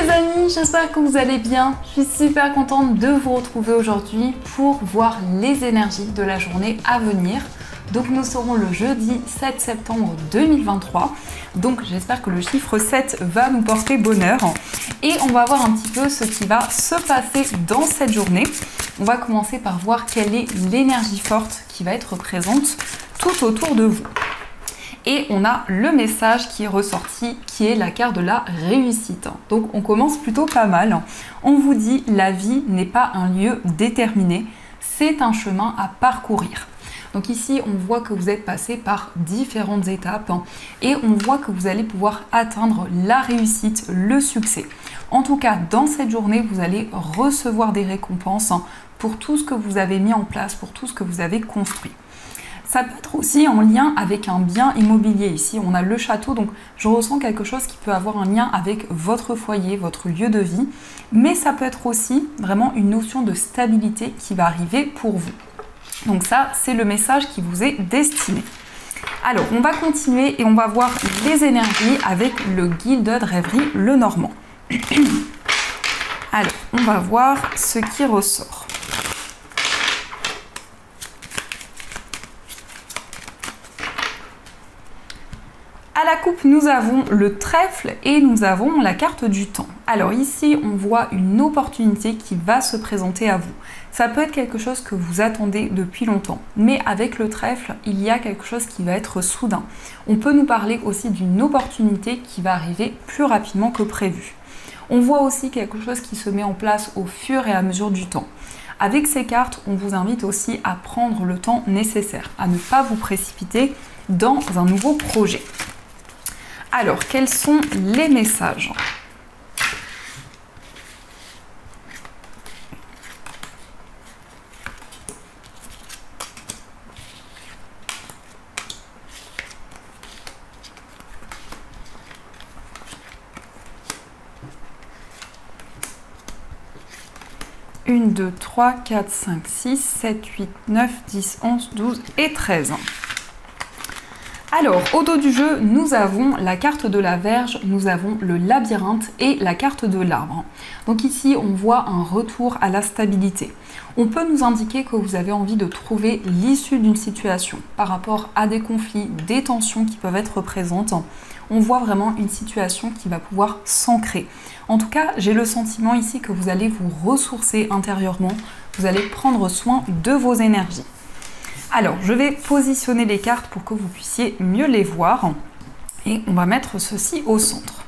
les amis, j'espère que vous allez bien. Je suis super contente de vous retrouver aujourd'hui pour voir les énergies de la journée à venir. Donc nous serons le jeudi 7 septembre 2023. Donc j'espère que le chiffre 7 va nous porter bonheur. Et on va voir un petit peu ce qui va se passer dans cette journée. On va commencer par voir quelle est l'énergie forte qui va être présente tout autour de vous. Et on a le message qui est ressorti, qui est la carte de la réussite. Donc on commence plutôt pas mal. On vous dit, la vie n'est pas un lieu déterminé, c'est un chemin à parcourir. Donc ici, on voit que vous êtes passé par différentes étapes et on voit que vous allez pouvoir atteindre la réussite, le succès. En tout cas, dans cette journée, vous allez recevoir des récompenses pour tout ce que vous avez mis en place, pour tout ce que vous avez construit. Ça peut être aussi en lien avec un bien immobilier. Ici, on a le château, donc je ressens quelque chose qui peut avoir un lien avec votre foyer, votre lieu de vie. Mais ça peut être aussi vraiment une notion de stabilité qui va arriver pour vous. Donc ça, c'est le message qui vous est destiné. Alors, on va continuer et on va voir les énergies avec le Gilded Rêverie Lenormand. Alors, on va voir ce qui ressort. À la coupe, nous avons le trèfle et nous avons la carte du temps. Alors ici, on voit une opportunité qui va se présenter à vous. Ça peut être quelque chose que vous attendez depuis longtemps, mais avec le trèfle, il y a quelque chose qui va être soudain. On peut nous parler aussi d'une opportunité qui va arriver plus rapidement que prévu. On voit aussi quelque chose qui se met en place au fur et à mesure du temps. Avec ces cartes, on vous invite aussi à prendre le temps nécessaire, à ne pas vous précipiter dans un nouveau projet. Alors, quels sont les messages ? Un, 2, 3, 4, 5, 6, 7, 8, 9, 10, 11, 12 et 13. Alors, au dos du jeu, nous avons la carte de la Vierge, nous avons le labyrinthe et la carte de l'arbre. Donc ici, on voit un retour à la stabilité. On peut nous indiquer que vous avez envie de trouver l'issue d'une situation par rapport à des conflits, des tensions qui peuvent être présentes. On voit vraiment une situation qui va pouvoir s'ancrer. En tout cas, j'ai le sentiment ici que vous allez vous ressourcer intérieurement, vous allez prendre soin de vos énergies. Alors, je vais positionner les cartes pour que vous puissiez mieux les voir. Et on va mettre ceci au centre.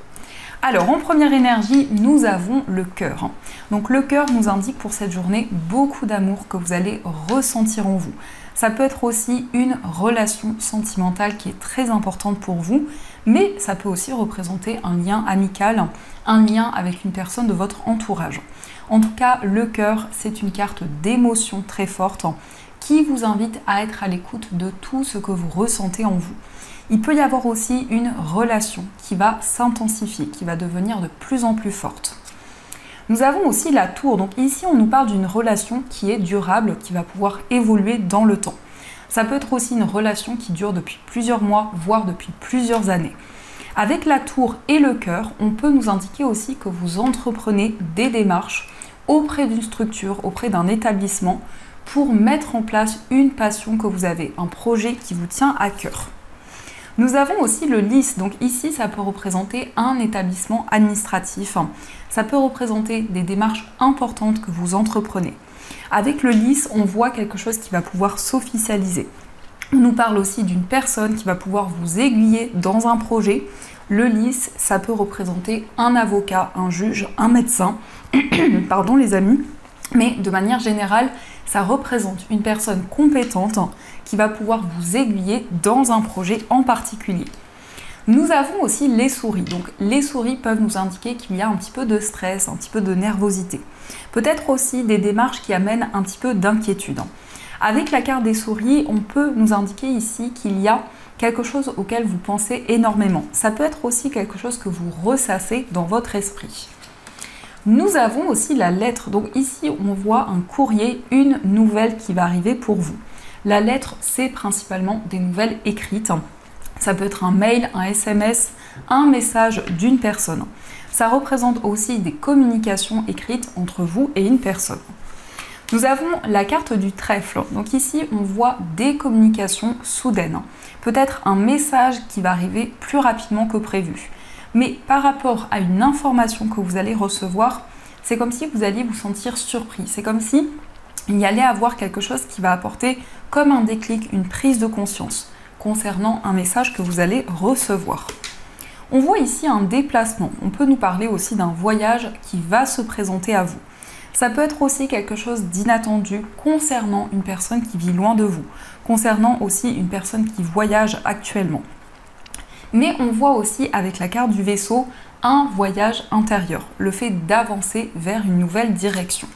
Alors, en première énergie, nous avons le cœur. Donc, le cœur nous indique pour cette journée beaucoup d'amour que vous allez ressentir en vous. Ça peut être aussi une relation sentimentale qui est très importante pour vous, mais ça peut aussi représenter un lien amical, un lien avec une personne de votre entourage. En tout cas, le cœur, c'est une carte d'émotion très forte qui vous invite à être à l'écoute de tout ce que vous ressentez en vous. Il peut y avoir aussi une relation qui va s'intensifier, qui va devenir de plus en plus forte. Nous avons aussi la tour. Donc ici, on nous parle d'une relation qui est durable, qui va pouvoir évoluer dans le temps. Ça peut être aussi une relation qui dure depuis plusieurs mois, voire depuis plusieurs années. Avec la tour et le cœur, on peut nous indiquer aussi que vous entreprenez des démarches auprès d'une structure, auprès d'un établissement, pour mettre en place une passion que vous avez, un projet qui vous tient à cœur. Nous avons aussi le lys, donc ici ça peut représenter un établissement administratif, ça peut représenter des démarches importantes que vous entreprenez. Avec le lys, on voit quelque chose qui va pouvoir s'officialiser. On nous parle aussi d'une personne qui va pouvoir vous aiguiller dans un projet. Le lys, ça peut représenter un avocat, un juge, un médecin, pardon les amis, mais de manière générale, ça représente une personne compétente qui va pouvoir vous aiguiller dans un projet en particulier. Nous avons aussi les souris. Donc les souris peuvent nous indiquer qu'il y a un petit peu de stress, un petit peu de nervosité. Peut-être aussi des démarches qui amènent un petit peu d'inquiétude. Avec la carte des souris, on peut nous indiquer ici qu'il y a quelque chose auquel vous pensez énormément. Ça peut être aussi quelque chose que vous ressassez dans votre esprit. Nous avons aussi la lettre. Donc ici, on voit un courrier, une nouvelle qui va arriver pour vous. La lettre, c'est principalement des nouvelles écrites. Ça peut être un mail, un SMS, un message d'une personne. Ça représente aussi des communications écrites entre vous et une personne. Nous avons la carte du trèfle. Donc ici, on voit des communications soudaines. Peut-être un message qui va arriver plus rapidement que prévu. Mais par rapport à une information que vous allez recevoir, c'est comme si vous alliez vous sentir surpris. C'est comme si il y allait avoir quelque chose qui va apporter comme un déclic, une prise de conscience concernant un message que vous allez recevoir. On voit ici un déplacement. On peut nous parler aussi d'un voyage qui va se présenter à vous. Ça peut être aussi quelque chose d'inattendu concernant une personne qui vit loin de vous, concernant aussi une personne qui voyage actuellement. Mais on voit aussi avec la carte du vaisseau un voyage intérieur, le fait d'avancer vers une nouvelle direction.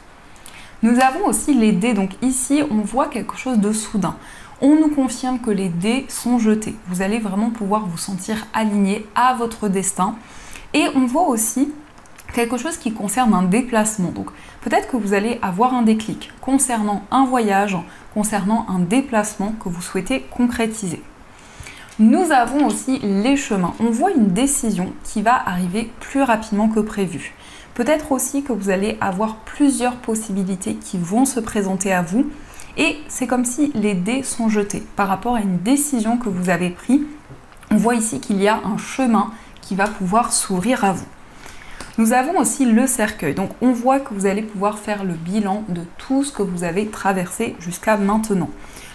Nous avons aussi les dés, donc ici on voit quelque chose de soudain. On nous confirme que les dés sont jetés. Vous allez vraiment pouvoir vous sentir aligné à votre destin. Et on voit aussi quelque chose qui concerne un déplacement. Donc peut-être que vous allez avoir un déclic concernant un voyage, concernant un déplacement que vous souhaitez concrétiser. Nous avons aussi les chemins. On voit une décision qui va arriver plus rapidement que prévu. Peut-être aussi que vous allez avoir plusieurs possibilités qui vont se présenter à vous. Et c'est comme si les dés sont jetés par rapport à une décision que vous avez prise. On voit ici qu'il y a un chemin qui va pouvoir s'ouvrir à vous. Nous avons aussi le cercueil. Donc on voit que vous allez pouvoir faire le bilan de tout ce que vous avez traversé jusqu'à maintenant.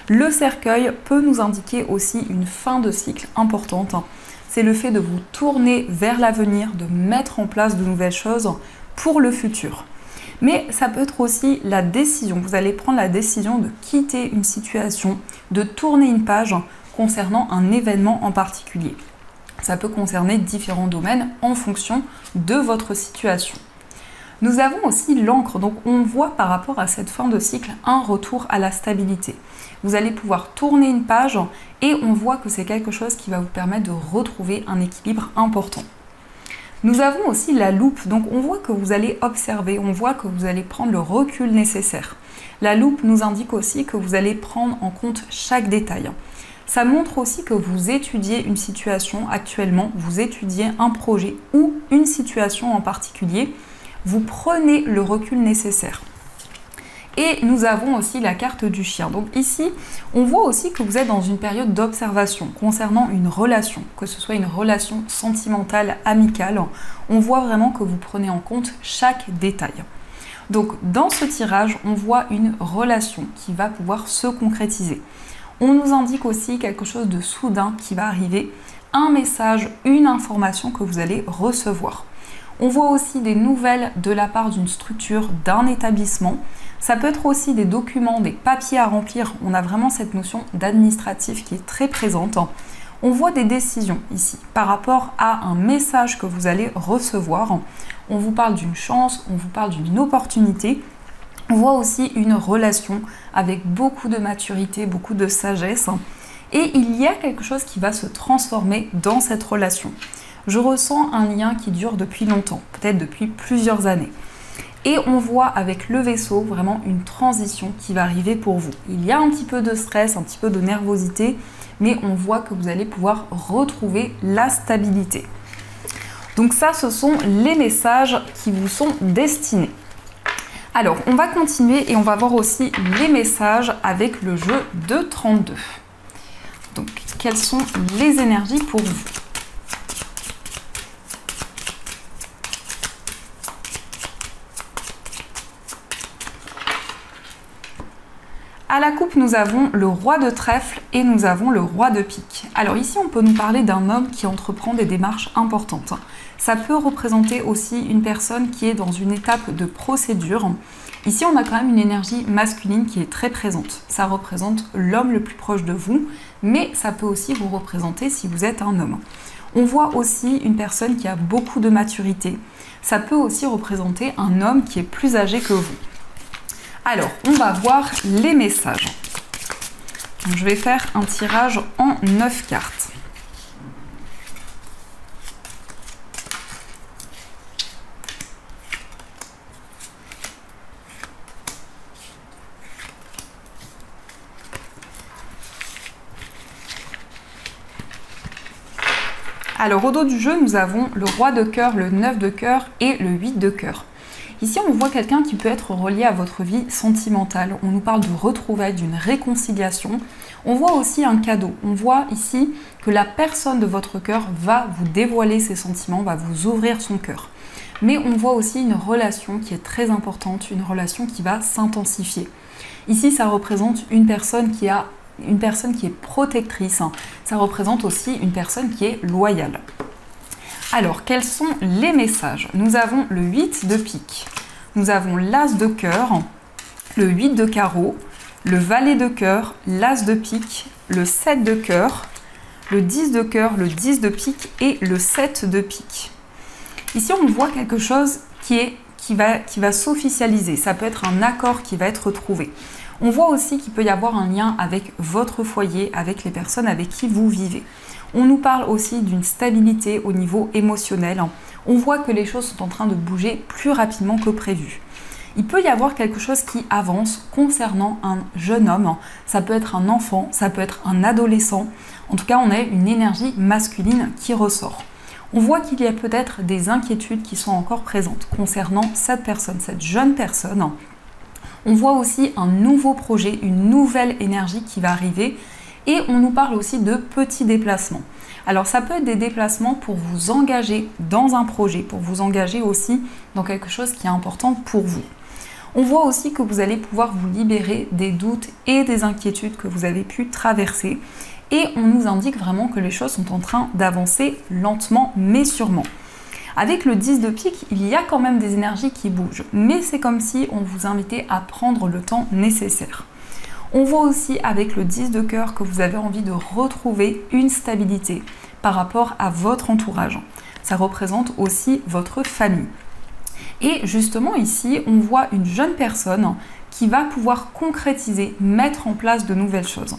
Le cercueil peut nous indiquer aussi une fin de cycle importante. C'est le fait de vous tourner vers l'avenir, de mettre en place de nouvelles choses pour le futur. Mais ça peut être aussi la décision. Vous allez prendre la décision de quitter une situation, de tourner une page concernant un événement en particulier. Ça peut concerner différents domaines en fonction de votre situation. Nous avons aussi l'encre, donc on voit par rapport à cette fin de cycle un retour à la stabilité. Vous allez pouvoir tourner une page et on voit que c'est quelque chose qui va vous permettre de retrouver un équilibre important. Nous avons aussi la loupe, donc on voit que vous allez observer, on voit que vous allez prendre le recul nécessaire. La loupe nous indique aussi que vous allez prendre en compte chaque détail. Ça montre aussi que vous étudiez une situation actuellement, vous étudiez un projet ou une situation en particulier. Vous prenez le recul nécessaire. Et nous avons aussi la carte du chien. Donc ici, on voit aussi que vous êtes dans une période d'observation concernant une relation, que ce soit une relation sentimentale, amicale. On voit vraiment que vous prenez en compte chaque détail. Donc dans ce tirage, on voit une relation qui va pouvoir se concrétiser. On nous indique aussi quelque chose de soudain qui va arriver, un message, une information que vous allez recevoir. On voit aussi des nouvelles de la part d'une structure, d'un établissement. Ça peut être aussi des documents, des papiers à remplir. On a vraiment cette notion d'administratif qui est très présente. On voit des décisions ici par rapport à un message que vous allez recevoir. On vous parle d'une chance, on vous parle d'une opportunité. On voit aussi une relation avec beaucoup de maturité, beaucoup de sagesse. Et il y a quelque chose qui va se transformer dans cette relation. Je ressens un lien qui dure depuis longtemps, peut-être depuis plusieurs années. Et on voit avec le vaisseau vraiment une transition qui va arriver pour vous. Il y a un petit peu de stress, un petit peu de nervosité, mais on voit que vous allez pouvoir retrouver la stabilité. Donc ça, ce sont les messages qui vous sont destinés. Alors, on va continuer et on va voir aussi les messages avec le jeu de 32. Donc, quelles sont les énergies pour vous ? À la coupe, nous avons le roi de trèfle et nous avons le roi de pique. Alors ici, on peut nous parler d'un homme qui entreprend des démarches importantes. Ça peut représenter aussi une personne qui est dans une étape de procédure. Ici, on a quand même une énergie masculine qui est très présente. Ça représente l'homme le plus proche de vous, mais ça peut aussi vous représenter si vous êtes un homme. On voit aussi une personne qui a beaucoup de maturité. Ça peut aussi représenter un homme qui est plus âgé que vous. Alors, on va voir les messages. Donc, je vais faire un tirage en 9 cartes. Alors au dos du jeu, nous avons le roi de cœur, le 9 de cœur et le 8 de cœur. Ici, on voit quelqu'un qui peut être relié à votre vie sentimentale. On nous parle de retrouvailles, d'une réconciliation. On voit aussi un cadeau. On voit ici que la personne de votre cœur va vous dévoiler ses sentiments, va vous ouvrir son cœur. Mais on voit aussi une relation qui est très importante, une relation qui va s'intensifier. Ici, ça représente une personne qui est protectrice. Ça représente aussi une personne qui est loyale. Alors, quels sont les messages? Nous avons le 8 de pique, nous avons l'as de cœur, le 8 de carreau, le valet de cœur, l'as de pique, le 7 de cœur, le 10 de cœur, le 10 de pique et le 7 de pique. Ici, on voit quelque chose qui va s'officialiser. Ça peut être un accord qui va être trouvé. On voit aussi qu'il peut y avoir un lien avec votre foyer, avec les personnes avec qui vous vivez. On nous parle aussi d'une stabilité au niveau émotionnel. On voit que les choses sont en train de bouger plus rapidement que prévu. Il peut y avoir quelque chose qui avance concernant un jeune homme. Ça peut être un enfant, ça peut être un adolescent. En tout cas, on a une énergie masculine qui ressort. On voit qu'il y a peut-être des inquiétudes qui sont encore présentes concernant cette personne, cette jeune personne. On voit aussi un nouveau projet, une nouvelle énergie qui va arriver. Et on nous parle aussi de petits déplacements. Alors ça peut être des déplacements pour vous engager dans un projet, pour vous engager aussi dans quelque chose qui est important pour vous. On voit aussi que vous allez pouvoir vous libérer des doutes et des inquiétudes que vous avez pu traverser. Et on nous indique vraiment que les choses sont en train d'avancer lentement mais sûrement. Avec le 10 de pique, il y a quand même des énergies qui bougent. Mais c'est comme si on vous invitait à prendre le temps nécessaire. On voit aussi avec le 10 de cœur que vous avez envie de retrouver une stabilité par rapport à votre entourage. Ça représente aussi votre famille. Et justement ici, on voit une jeune personne qui va pouvoir concrétiser, mettre en place de nouvelles choses.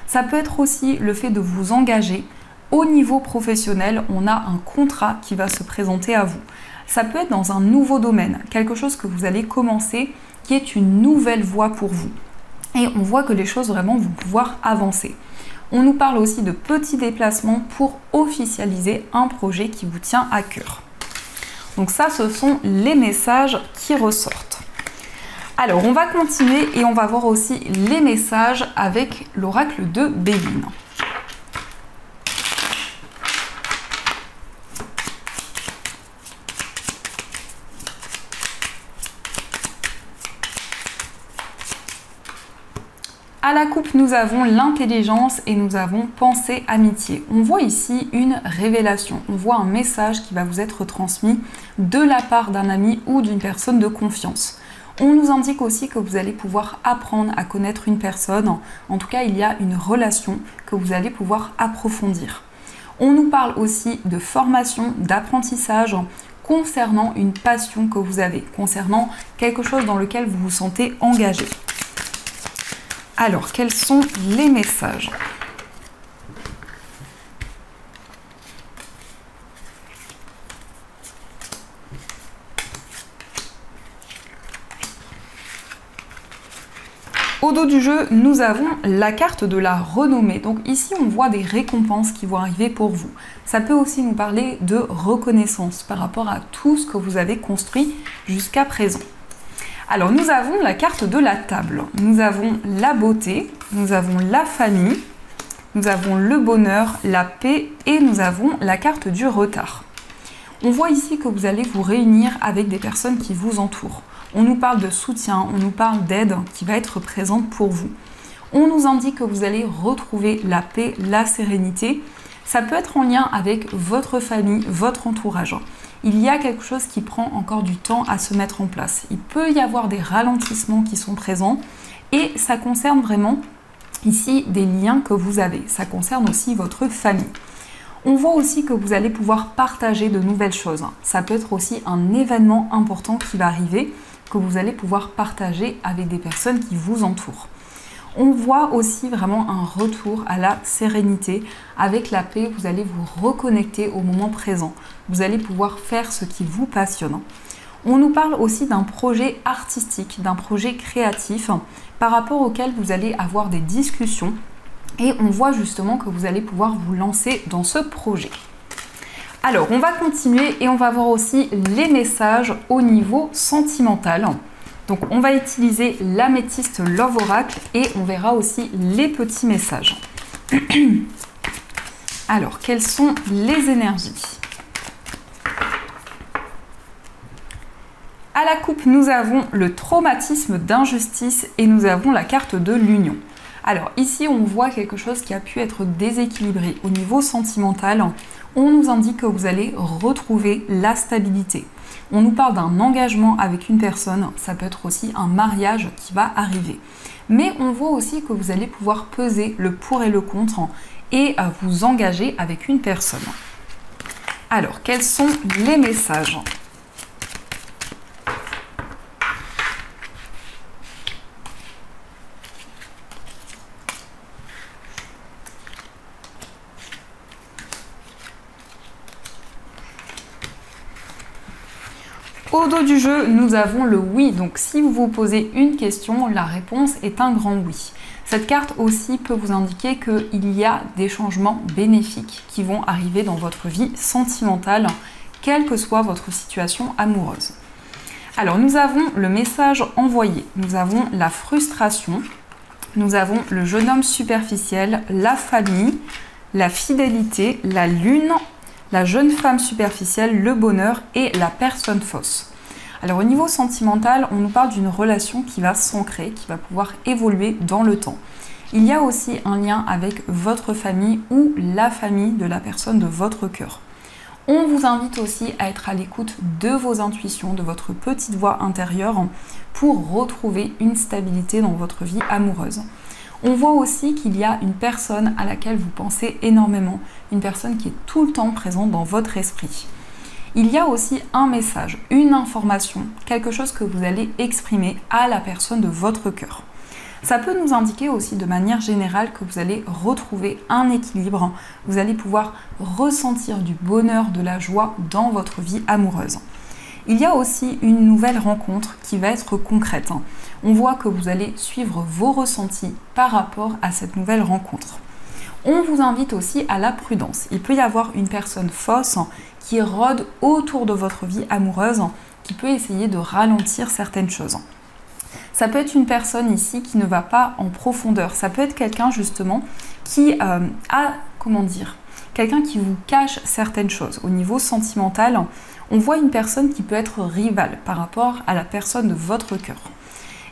Ça peut être aussi le fait de vous engager. Au niveau professionnel, on a un contrat qui va se présenter à vous. Ça peut être dans un nouveau domaine, quelque chose que vous allez commencer qui est une nouvelle voie pour vous. Et on voit que les choses vraiment vont pouvoir avancer. On nous parle aussi de petits déplacements pour officialiser un projet qui vous tient à cœur. Donc ça, ce sont les messages qui ressortent. Alors, on va continuer et on va voir aussi les messages avec l'oracle de Béline. À la coupe, nous avons l'intelligence et nous avons pensée amitié. On voit ici une révélation, on voit un message qui va vous être transmis de la part d'un ami ou d'une personne de confiance. On nous indique aussi que vous allez pouvoir apprendre à connaître une personne. En tout cas, il y a une relation que vous allez pouvoir approfondir. On nous parle aussi de formation, d'apprentissage concernant une passion que vous avez, concernant quelque chose dans lequel vous vous sentez engagé. Alors, quels sont les messages? Au dos du jeu, nous avons la carte de la renommée. Donc ici, on voit des récompenses qui vont arriver pour vous. Ça peut aussi nous parler de reconnaissance par rapport à tout ce que vous avez construit jusqu'à présent. Alors, nous avons la carte de la table. Nous avons la beauté, nous avons la famille, nous avons le bonheur, la paix et nous avons la carte du retard. On voit ici que vous allez vous réunir avec des personnes qui vous entourent. On nous parle de soutien, on nous parle d'aide qui va être présente pour vous. On nous indique que vous allez retrouver la paix, la sérénité. Ça peut être en lien avec votre famille, votre entourage. Il y a quelque chose qui prend encore du temps à se mettre en place. Il peut y avoir des ralentissements qui sont présents et ça concerne vraiment ici des liens que vous avez. Ça concerne aussi votre famille. On voit aussi que vous allez pouvoir partager de nouvelles choses. Ça peut être aussi un événement important qui va arriver, que vous allez pouvoir partager avec des personnes qui vous entourent. On voit aussi vraiment un retour à la sérénité. Avec la paix, vous allez vous reconnecter au moment présent. Vous allez pouvoir faire ce qui vous passionne. On nous parle aussi d'un projet artistique, d'un projet créatif par rapport auquel vous allez avoir des discussions. Et on voit justement que vous allez pouvoir vous lancer dans ce projet. Alors, on va continuer et on va voir aussi les messages au niveau sentimental. Donc, on va utiliser l'améthyste Love Oracle et on verra aussi les petits messages. Alors, quelles sont les énergies? À la coupe, nous avons le traumatisme d'injustice et nous avons la carte de l'union. Alors ici, on voit quelque chose qui a pu être déséquilibré. Au niveau sentimental, on nous indique que vous allez retrouver la stabilité. On nous parle d'un engagement avec une personne, ça peut être aussi un mariage qui va arriver. Mais on voit aussi que vous allez pouvoir peser le pour et le contre et vous engager avec une personne. Alors, quels sont les messages ? Au dos du jeu, nous avons le oui. Donc si vous vous posez une question, la réponse est un grand oui. Cette carte aussi peut vous indiquer qu'il y a des changements bénéfiques qui vont arriver dans votre vie sentimentale, quelle que soit votre situation amoureuse. Alors nous avons le message envoyé, nous avons la frustration, nous avons le jeune homme superficiel, la famille, la fidélité, la lune, la jeune femme superficielle, le bonheur et la personne fausse. Alors au niveau sentimental, on nous parle d'une relation qui va s'ancrer, qui va pouvoir évoluer dans le temps. Il y a aussi un lien avec votre famille ou la famille de la personne de votre cœur. On vous invite aussi à être à l'écoute de vos intuitions, de votre petite voix intérieure pour retrouver une stabilité dans votre vie amoureuse. On voit aussi qu'il y a une personne à laquelle vous pensez énormément, une personne qui est tout le temps présente dans votre esprit. Il y a aussi un message, une information, quelque chose que vous allez exprimer à la personne de votre cœur. Ça peut nous indiquer aussi de manière générale que vous allez retrouver un équilibre, vous allez pouvoir ressentir du bonheur, de la joie dans votre vie amoureuse. Il y a aussi une nouvelle rencontre qui va être concrète. On voit que vous allez suivre vos ressentis par rapport à cette nouvelle rencontre. On vous invite aussi à la prudence. Il peut y avoir une personne fausse qui rôde autour de votre vie amoureuse, qui peut essayer de ralentir certaines choses. Ça peut être une personne ici qui ne va pas en profondeur. Ça peut être quelqu'un justement qui quelqu'un qui vous cache certaines choses. Au niveau sentimental, on voit une personne qui peut être rivale par rapport à la personne de votre cœur.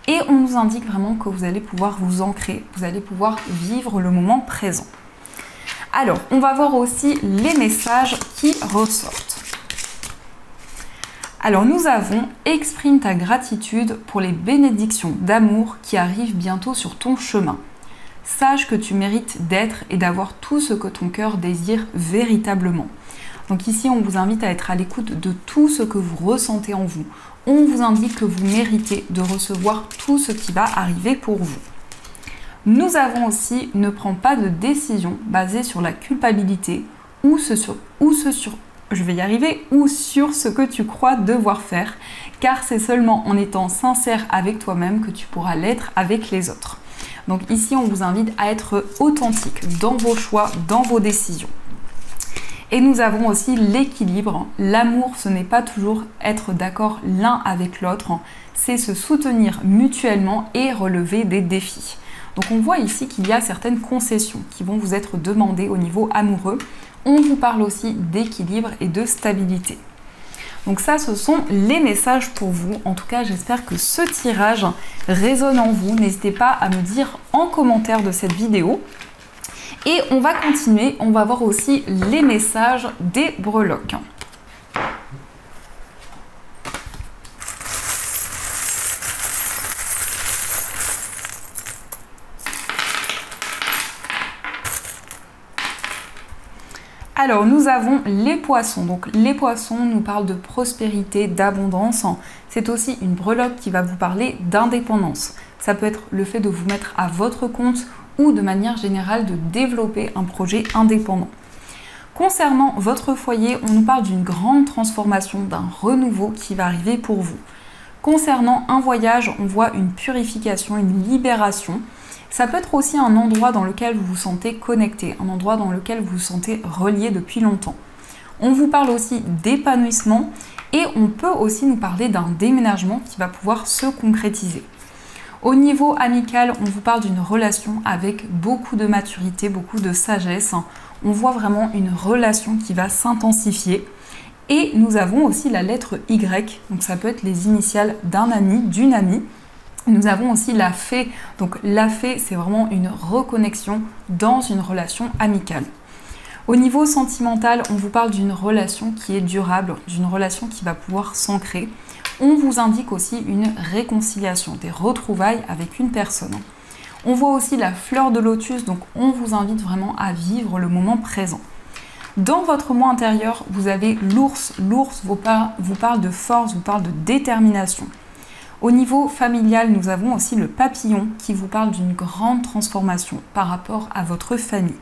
Et on nous indique vraiment que vous allez pouvoir vous ancrer, vous allez pouvoir vivre le moment présent. Alors, on va voir aussi les messages qui ressortent. Alors, nous avons « Exprime ta gratitude pour les bénédictions d'amour qui arrivent bientôt sur ton chemin. Sache que tu mérites d'être et d'avoir tout ce que ton cœur désire véritablement. » Donc ici, on vous invite à être à l'écoute de tout ce que vous ressentez en vous. On vous indique que vous méritez de recevoir tout ce qui va arriver pour vous. Nous avons aussi « Ne prends pas de décision basée sur la culpabilité ou sur ce que tu crois devoir faire, car c'est seulement en étant sincère avec toi-même que tu pourras l'être avec les autres. » Donc ici, on vous invite à être authentique dans vos choix, dans vos décisions. Et nous avons aussi l'équilibre. L'amour, ce n'est pas toujours être d'accord l'un avec l'autre, c'est se soutenir mutuellement et relever des défis. Donc on voit ici qu'il y a certaines concessions qui vont vous être demandées au niveau amoureux. On vous parle aussi d'équilibre et de stabilité. Donc ça, ce sont les messages pour vous. En tout cas, j'espère que ce tirage résonne en vous. N'hésitez pas à me dire en commentaire de cette vidéo. Et on va continuer, on va voir aussi les messages des breloques. Alors, nous avons les poissons. Donc, les poissons nous parlent de prospérité, d'abondance. C'est aussi une breloque qui va vous parler d'indépendance. Ça peut être le fait de vous mettre à votre compte ou de manière générale de développer un projet indépendant. Concernant votre foyer, on nous parle d'une grande transformation, d'un renouveau qui va arriver pour vous. Concernant un voyage, on voit une purification, une libération. Ça peut être aussi un endroit dans lequel vous vous sentez connecté, un endroit dans lequel vous vous sentez relié depuis longtemps. On vous parle aussi d'épanouissement et on peut aussi nous parler d'un déménagement qui va pouvoir se concrétiser. Au niveau amical, on vous parle d'une relation avec beaucoup de maturité, beaucoup de sagesse. On voit vraiment une relation qui va s'intensifier. Et nous avons aussi la lettre Y, donc ça peut être les initiales d'un ami, d'une amie. Nous avons aussi la fée, donc la fée c'est vraiment une reconnexion dans une relation amicale. Au niveau sentimental, on vous parle d'une relation qui est durable, d'une relation qui va pouvoir s'ancrer. On vous indique aussi une réconciliation, des retrouvailles avec une personne. On voit aussi la fleur de lotus, donc on vous invite vraiment à vivre le moment présent. Dans votre moi intérieur, vous avez l'ours. L'ours vous parle de force, vous parle de détermination. Au niveau familial, nous avons aussi le papillon qui vous parle d'une grande transformation par rapport à votre famille.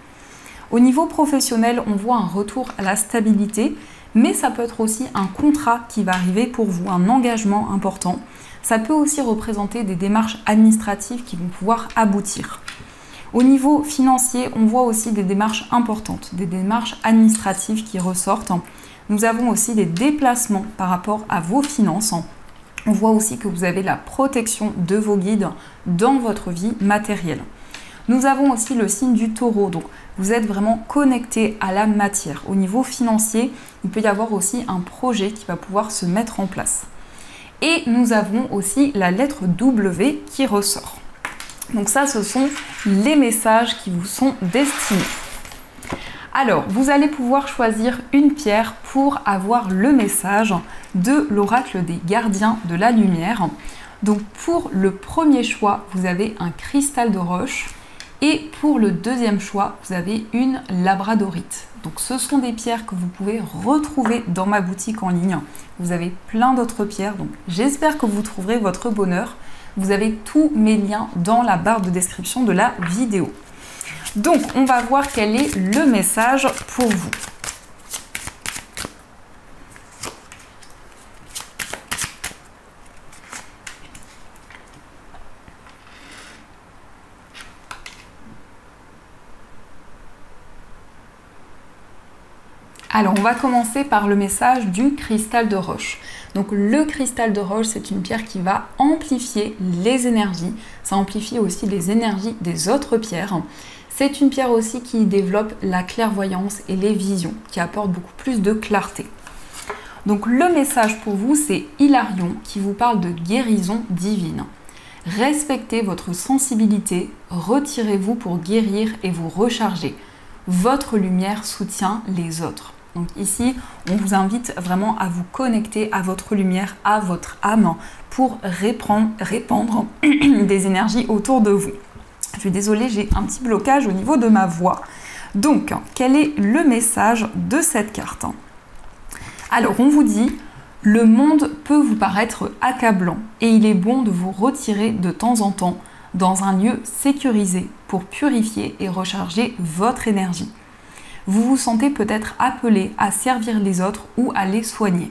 Au niveau professionnel, on voit un retour à la stabilité, mais ça peut être aussi un contrat qui va arriver pour vous, un engagement important. Ça peut aussi représenter des démarches administratives qui vont pouvoir aboutir. Au niveau financier, on voit aussi des démarches importantes, des démarches administratives qui ressortent. Nous avons aussi des déplacements par rapport à vos finances. On voit aussi que vous avez la protection de vos guides dans votre vie matérielle. Nous avons aussi le signe du taureau, donc vous êtes vraiment connecté à la matière. Au niveau financier, il peut y avoir aussi un projet qui va pouvoir se mettre en place. Et nous avons aussi la lettre W qui ressort. Donc ça, ce sont les messages qui vous sont destinés. Alors, vous allez pouvoir choisir une pierre pour avoir le message de l'oracle des gardiens de la lumière. Donc pour le premier choix, vous avez un cristal de roche. Et pour le deuxième choix, vous avez une labradorite. Donc ce sont des pierres que vous pouvez retrouver dans ma boutique en ligne. Vous avez plein d'autres pierres, donc j'espère que vous trouverez votre bonheur. Vous avez tous mes liens dans la barre de description de la vidéo. Donc on va voir quel est le message pour vous. Alors on va commencer par le message du cristal de roche. Donc le cristal de roche, c'est une pierre qui va amplifier les énergies. Ça amplifie aussi les énergies des autres pierres. C'est une pierre aussi qui développe la clairvoyance et les visions, qui apporte beaucoup plus de clarté. Donc le message pour vous, c'est Hilarion qui vous parle de guérison divine. Respectez votre sensibilité, retirez-vous pour guérir et vous recharger. Votre lumière soutient les autres. Donc ici, on vous invite vraiment à vous connecter à votre lumière, à votre âme, pour répandre des énergies autour de vous. Je suis désolée, j'ai un petit blocage au niveau de ma voix. Donc, quel est le message de cette carte? Alors, on vous dit, le monde peut vous paraître accablant et il est bon de vous retirer de temps en temps dans un lieu sécurisé pour purifier et recharger votre énergie. Vous vous sentez peut-être appelé à servir les autres ou à les soigner.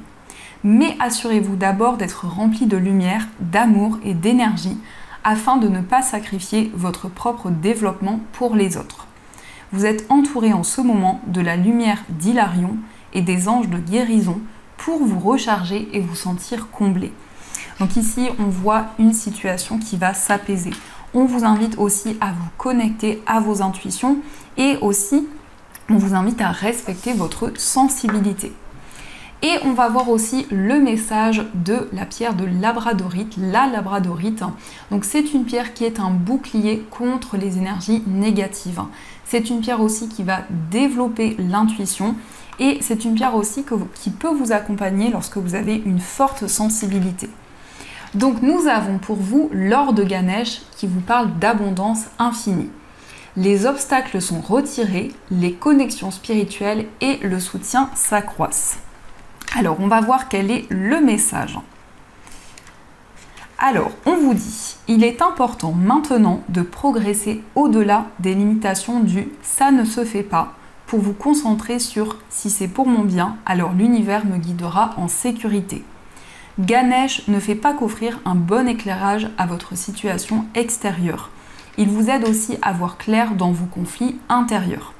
Mais assurez-vous d'abord d'être rempli de lumière, d'amour et d'énergie afin de ne pas sacrifier votre propre développement pour les autres. Vous êtes entouré en ce moment de la lumière d'Hilarion et des anges de guérison pour vous recharger et vous sentir comblé. Donc ici, on voit une situation qui va s'apaiser. On vous invite aussi à vous connecter à vos intuitions et aussi on vous invite à respecter votre sensibilité. Et on va voir aussi le message de la pierre de labradorite, la labradorite. Donc c'est une pierre qui est un bouclier contre les énergies négatives. C'est une pierre aussi qui va développer l'intuition et c'est une pierre aussi qui peut vous accompagner lorsque vous avez une forte sensibilité. Donc nous avons pour vous l'or de Ganesh qui vous parle d'abondance infinie. Les obstacles sont retirés, les connexions spirituelles et le soutien s'accroissent. Alors, on va voir quel est le message. Alors, on vous dit, il est important maintenant de progresser au-delà des limitations du « ça ne se fait pas » pour vous concentrer sur « si c'est pour mon bien, alors l'univers me guidera en sécurité ». Ganesh ne fait pas qu'offrir un bon éclairage à votre situation extérieure. Il vous aide aussi à voir clair dans vos conflits intérieurs.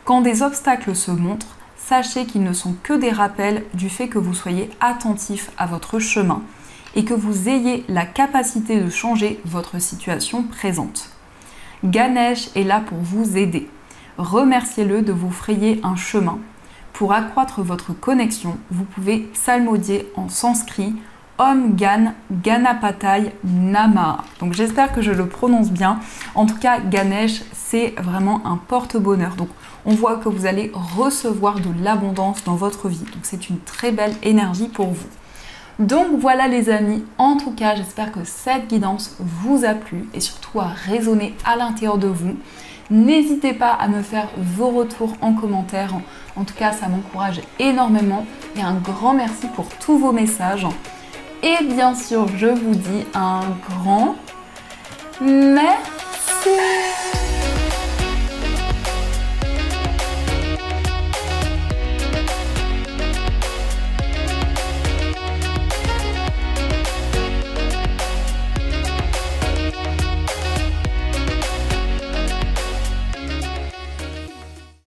Quand des obstacles se montrent, sachez qu'ils ne sont que des rappels du fait que vous soyez attentif à votre chemin et que vous ayez la capacité de changer votre situation présente. Ganesh est là pour vous aider. Remerciez-le de vous frayer un chemin. Pour accroître votre connexion, vous pouvez psalmodier en sanskrit Om Gan Ganapatay Namaha. Donc j'espère que je le prononce bien. En tout cas, Ganesh, c'est vraiment un porte-bonheur. Donc on voit que vous allez recevoir de l'abondance dans votre vie. Donc c'est une très belle énergie pour vous. Donc voilà les amis, en tout cas j'espère que cette guidance vous a plu et surtout a résonné à l'intérieur de vous. N'hésitez pas à me faire vos retours en commentaire. En tout cas ça m'encourage énormément et un grand merci pour tous vos messages. Et bien sûr je vous dis un grand merci.